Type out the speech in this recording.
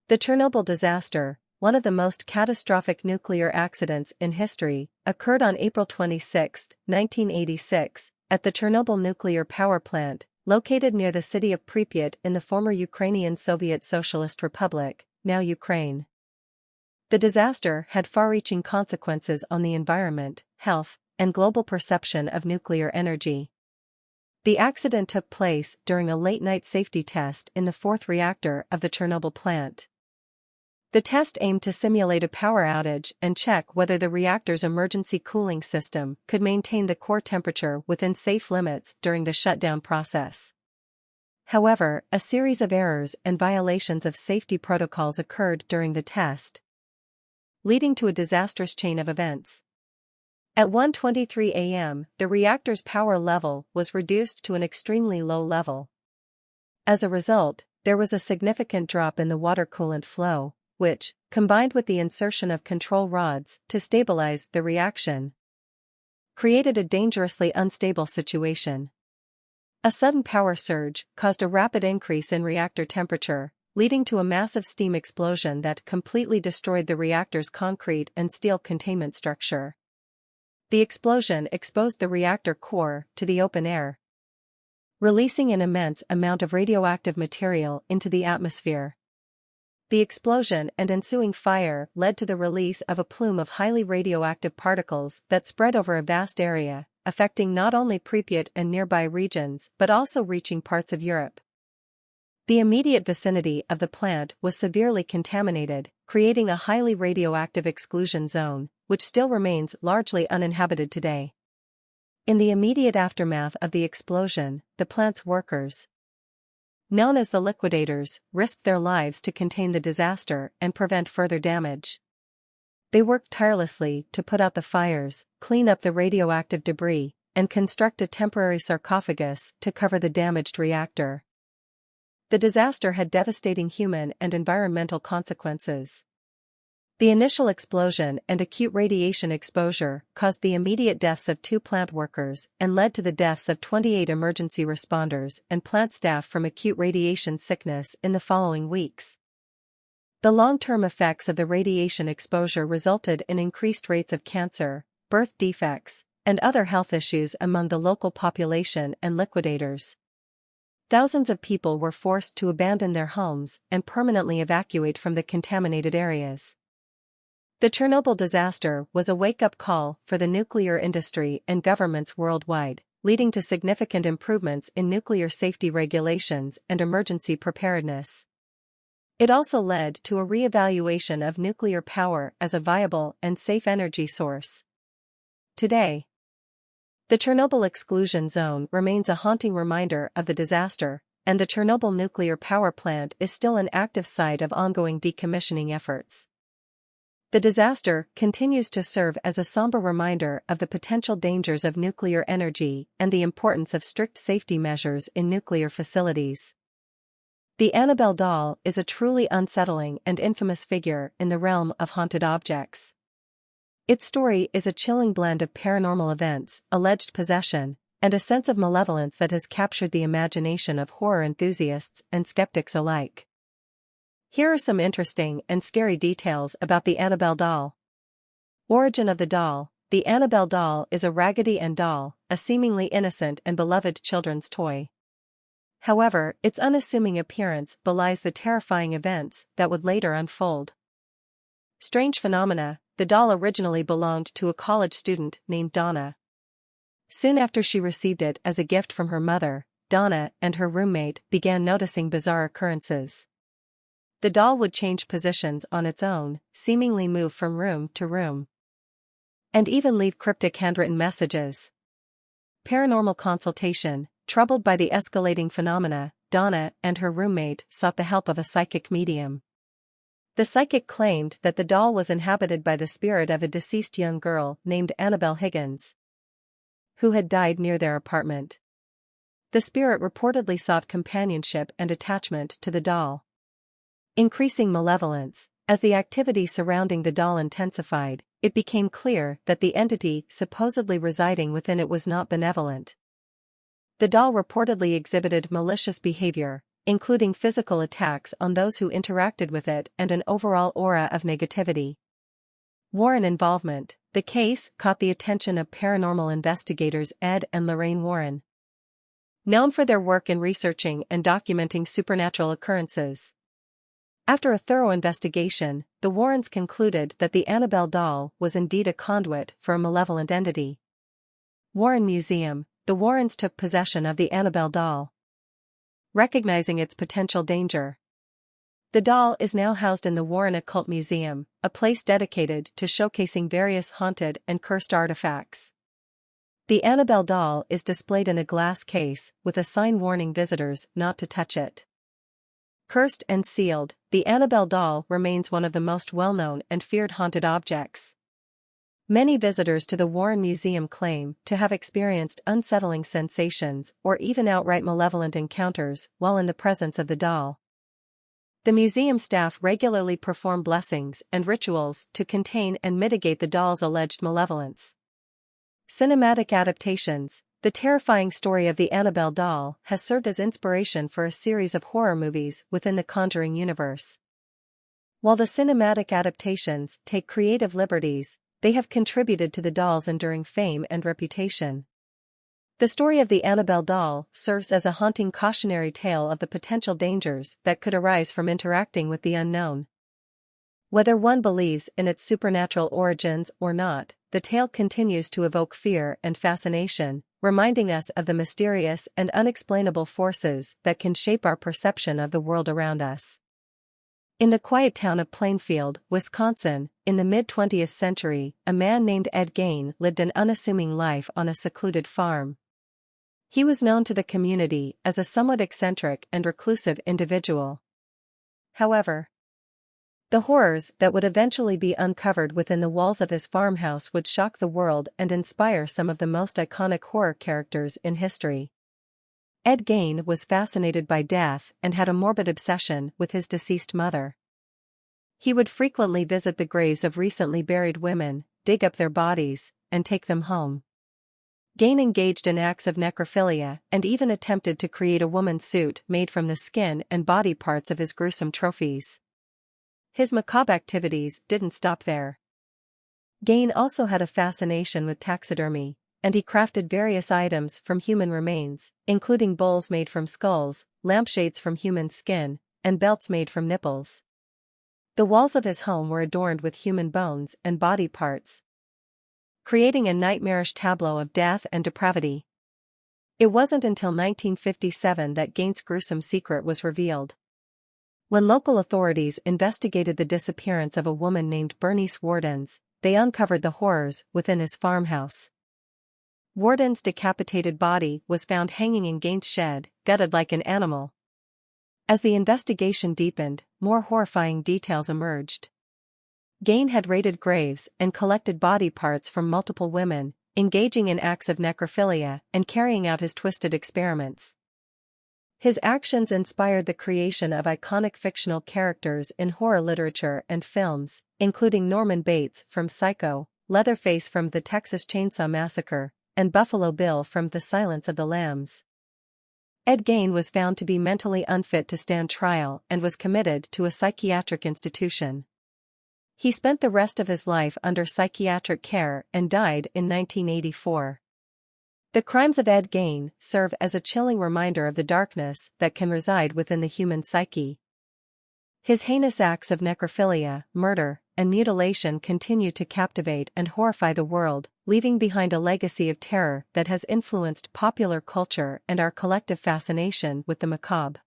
The Chernobyl disaster, one of the most catastrophic nuclear accidents in history, occurred on April 26, 1986, at the Chernobyl nuclear power plant, located near the city of Pripyat in the former Ukrainian Soviet Socialist Republic, now Ukraine. The disaster had far-reaching consequences on the environment, health, and global perception of nuclear energy. The accident took place during a late-night safety test in the fourth reactor of the Chernobyl plant. The test aimed to simulate a power outage and check whether the reactor's emergency cooling system could maintain the core temperature within safe limits during the shutdown process. However, a series of errors and violations of safety protocols occurred during the test, leading to a disastrous chain of events. At 1:23 a.m., the reactor's power level was reduced to an extremely low level. As a result, there was a significant drop in the water coolant flow, which, combined with the insertion of control rods to stabilize the reaction, created a dangerously unstable situation. A sudden power surge caused a rapid increase in reactor temperature, leading to a massive steam explosion that completely destroyed the reactor's concrete and steel containment structure. The explosion exposed the reactor core to the open air, releasing an immense amount of radioactive material into the atmosphere. The explosion and ensuing fire led to the release of a plume of highly radioactive particles that spread over a vast area, affecting not only Pripyat and nearby regions but also reaching parts of Europe. The immediate vicinity of the plant was severely contaminated, creating a highly radioactive exclusion zone, which still remains largely uninhabited today. In the immediate aftermath of the explosion, the plant's workers, known as the liquidators, risked their lives to contain the disaster and prevent further damage. They worked tirelessly to put out the fires, clean up the radioactive debris, and construct a temporary sarcophagus to cover the damaged reactor. The disaster had devastating human and environmental consequences. The initial explosion and acute radiation exposure caused the immediate deaths of 2 plant workers and led to the deaths of 28 emergency responders and plant staff from acute radiation sickness in the following weeks. The long-term effects of the radiation exposure resulted in increased rates of cancer, birth defects, and other health issues among the local population and liquidators. Thousands of people were forced to abandon their homes and permanently evacuate from the contaminated areas. The Chernobyl disaster was a wake-up call for the nuclear industry and governments worldwide, leading to significant improvements in nuclear safety regulations and emergency preparedness. It also led to a re-evaluation of nuclear power as a viable and safe energy source. Today, the Chernobyl exclusion zone remains a haunting reminder of the disaster, and the Chernobyl nuclear power plant is still an active site of ongoing decommissioning efforts. The disaster continues to serve as a somber reminder of the potential dangers of nuclear energy and the importance of strict safety measures in nuclear facilities. The Annabelle doll is a truly unsettling and infamous figure in the realm of haunted objects. Its story is a chilling blend of paranormal events, alleged possession, and a sense of malevolence that has captured the imagination of horror enthusiasts and skeptics alike. Here are some interesting and scary details about the Annabelle doll. Origin of the doll. The Annabelle doll is a Raggedy Ann doll, a seemingly innocent and beloved children's toy. However, its unassuming appearance belies the terrifying events that would later unfold. Strange phenomena. The doll originally belonged to a college student named Donna. Soon after she received it as a gift from her mother, Donna and her roommate began noticing bizarre occurrences. The doll would change positions on its own, seemingly move from room to room, and even leave cryptic handwritten messages. Paranormal consultation. Troubled by the escalating phenomena, Donna and her roommate sought the help of a psychic medium. The psychic claimed that the doll was inhabited by the spirit of a deceased young girl named Annabelle Higgins, who had died near their apartment. The spirit reportedly sought companionship and attachment to the doll. Increasing malevolence. As the activity surrounding the doll intensified, it became clear that the entity supposedly residing within it was not benevolent. The doll reportedly exhibited malicious behavior, including physical attacks on those who interacted with it and an overall aura of negativity. Warren involvement. The case caught the attention of paranormal investigators Ed and Lorraine Warren, known for their work in researching and documenting supernatural occurrences. After a thorough investigation, the Warrens concluded that the Annabelle doll was indeed a conduit for a malevolent entity. Warren Museum. The Warrens took possession of the Annabelle doll, recognizing its potential danger. The doll is now housed in the Warren Occult Museum, a place dedicated to showcasing various haunted and cursed artifacts. The Annabelle doll is displayed in a glass case with a sign warning visitors not to touch it. Cursed and sealed, the Annabelle doll remains one of the most well-known and feared haunted objects. Many visitors to the Warren Museum claim to have experienced unsettling sensations or even outright malevolent encounters while in the presence of the doll. The museum staff regularly perform blessings and rituals to contain and mitigate the doll's alleged malevolence. Cinematic adaptations. The terrifying story of the Annabelle doll has served as inspiration for a series of horror movies within the Conjuring universe. While the cinematic adaptations take creative liberties, they have contributed to the doll's enduring fame and reputation. The story of the Annabelle doll serves as a haunting cautionary tale of the potential dangers that could arise from interacting with the unknown. Whether one believes in its supernatural origins or not, the tale continues to evoke fear and fascination, reminding us of the mysterious and unexplainable forces that can shape our perception of the world around us. In the quiet town of Plainfield, Wisconsin, in the mid-20th century, a man named Ed Gein lived an unassuming life on a secluded farm. He was known to the community as a somewhat eccentric and reclusive individual. However, the horrors that would eventually be uncovered within the walls of his farmhouse would shock the world and inspire some of the most iconic horror characters in history. Ed Gein was fascinated by death and had a morbid obsession with his deceased mother. He would frequently visit the graves of recently buried women, dig up their bodies, and take them home. Gein engaged in acts of necrophilia and even attempted to create a woman's suit made from the skin and body parts of his gruesome trophies. His macabre activities didn't stop there. Gein also had a fascination with taxidermy, and he crafted various items from human remains, including bowls made from skulls, lampshades from human skin, and belts made from nipples. The walls of his home were adorned with human bones and body parts, creating a nightmarish tableau of death and depravity. It wasn't until 1957 that Gein's gruesome secret was revealed. When local authorities investigated the disappearance of a woman named Bernice Wardens, they uncovered the horrors within his farmhouse. Warden's decapitated body was found hanging in Gein's shed, gutted like an animal. As the investigation deepened, more horrifying details emerged. Gein had raided graves and collected body parts from multiple women, engaging in acts of necrophilia and carrying out his twisted experiments. His actions inspired the creation of iconic fictional characters in horror literature and films, including Norman Bates from Psycho, Leatherface from The Texas Chainsaw Massacre, and Buffalo Bill from The Silence of the Lambs. Ed Gein was found to be mentally unfit to stand trial and was committed to a psychiatric institution. He spent the rest of his life under psychiatric care and died in 1984. The crimes of Ed Gein serve as a chilling reminder of the darkness that can reside within the human psyche. His heinous acts of necrophilia, murder, and mutilation continue to captivate and horrify the world, leaving behind a legacy of terror that has influenced popular culture and our collective fascination with the macabre.